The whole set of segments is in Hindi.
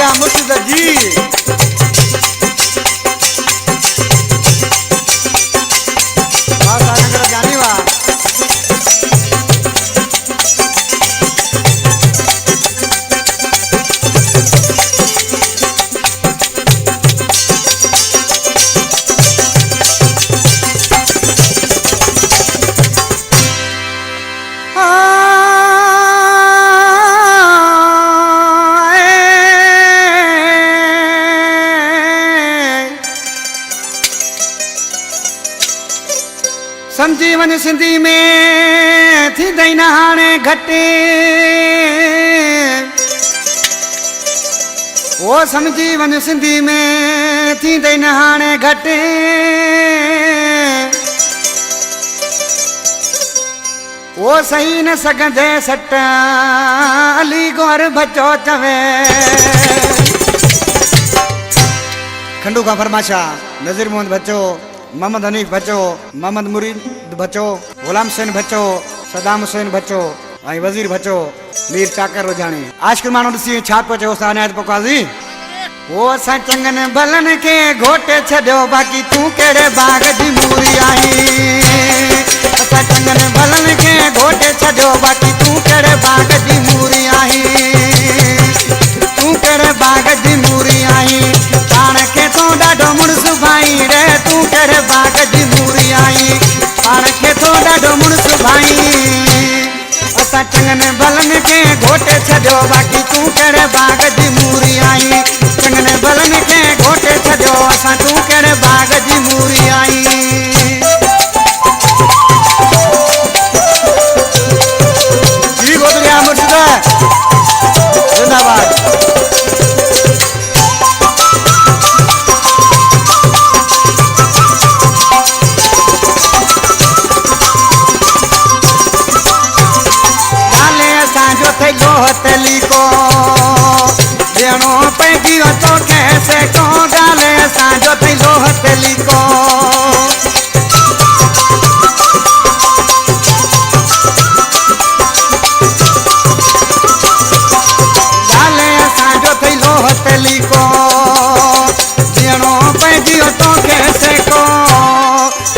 गोदरिया मुर्शिद जी। वाह सागर जानी वाह। समझी सिंधी में थी दैन हाणे घटे वो समझी वन सिंधी में थी दैन हाणे घटे वो सही न सघंदे सट अली गोर बचो चवे खंडू का फरमाशा नज़ीर मोहम्मद बच्चो मोहम्मद हनीफ बच्चो मोहम्मद मुरीद बच्चो गुलाम हुसैन बच्चो सदाम हुसैन बच्चो आई वजीर बच्चो मीर चाकर रुझानी आशिक मानो ॾिसी छा पियो चयो सानायत पकाज़ी वो असां चङनि भलनि खे घोटे छॾियो बाक़ी तूं कहिड़े बाग जी मूरी आई असां चङनि भलनि खे घोटे छॾियो बाक़ी तूं कहिड़े बाग जी मूरी आई तूं कहिड़े बाग जी मूरी आई पाण खे तो ॾाढो मुड़ुसु भाई रे तूं कहिड़े बाग जी मूरी आई पाण खे तो ॾाढो मुड़ुसु भाई असां चङनि भलनि खे घोटे छॾियो बाक़ी तूं कहिड़े बाग जी मूरी आई चङनि भलनि खे घोटे छॾियो असां तूं कहिड़े बाग जी मूरी आई जी गोदरिया मुर्शिद जिंदाबाद लोहतली को देणो पइजी तो कैसे को गाले साजो थई लोहतली को गाले साजो थई लोहतली को देणो पइजी तो कैसे को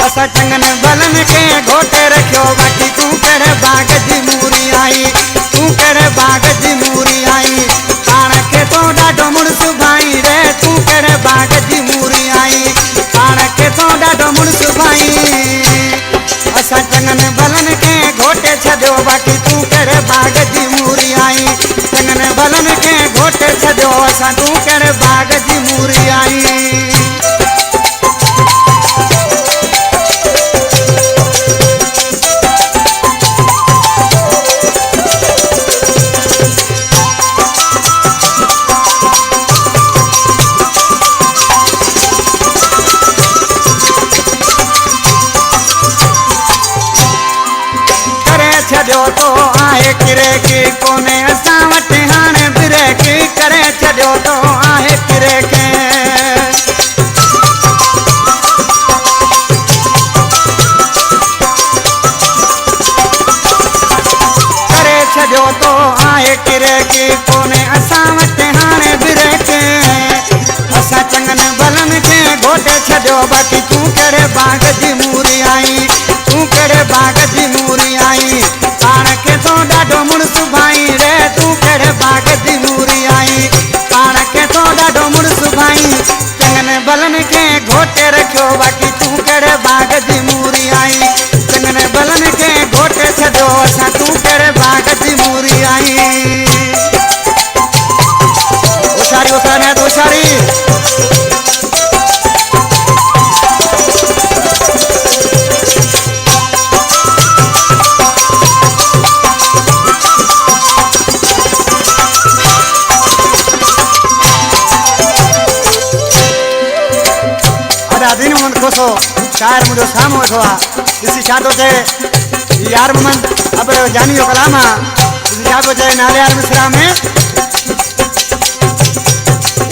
असा चङनि भलनि खे घोटे रखियो बाक़ी तूं कहिड़े बाग जी मूरी आई तूं कहिड़े बाग जी मूरी आई पाण खे तो ॾाढो मुड़ुसु भाई रे तूं कहिड़े बाग जी मूरी आई पाण खे तो ॾाढो मुड़ुसु भाई असां चङनि भलनि खे घोटे छॾियो बाक़ी तूं कहिड़े बाग जी मूरी आई चङनि भलनि खे घोटे छॾियो असां तूं कहिड़े बाग जी मूरी आई छॾियो तो आहे किरे की कोने असां वटि हाणे बिरे की करे छॾियो तो आहे किरे के करे छॾियो तो आहे किरे की कोने असां वटि हाणे बिरे के असां चङनि भलनि खे घोटे छॾियो बाक़ी तूं कहिड़े बाग जी मूरी आई तूं कहिड़े बाग जी मूरी आई पाण खे तो ॾाढो मुड़ुसु भाई रे तूं कहिड़े बाग जी मूरी आई पाण खे तो ॾाढो मुड़ुसु भाई चङनि भलनि खे घोटे रखियो बाक़ी तूं कहिड़े बाग जी मूरी आई चङनि भलनि खे घोटे छॾियो असां तूं कहिड़े बाग जी मूरी आई होशियारी होशियारी होशियारी दिन मोहम्मद खोसो शायर मुझे सामो वेठो आहे ॾिसी छा थो चए यार मोहम्मद अब जानी जो कलाम आहे ॾिसी छा थो चए नाले यार मिसरा में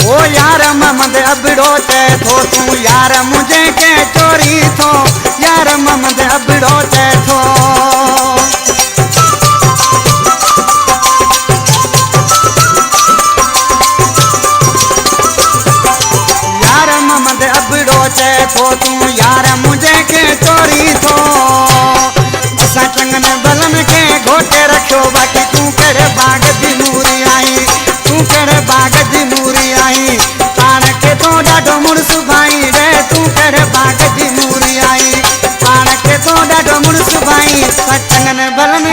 ओ यार मोहम्मद अबड़ो चए थो तूं यार मुझे के चोरी थो यार मोहम्मद अबड़ो चए थो तू यार मुझे के चोरी थो असा चंगन बलन के घोटे रखो बाकी तू केड़े बाग दी मूरी आई तू केड़े बाग दी मूरी आई पाण के तो डाडो मुड़स भाई रे तू केड़े बाग दी मूरी आई पाण के तो डाडो मुड़स भाई चंगन बलन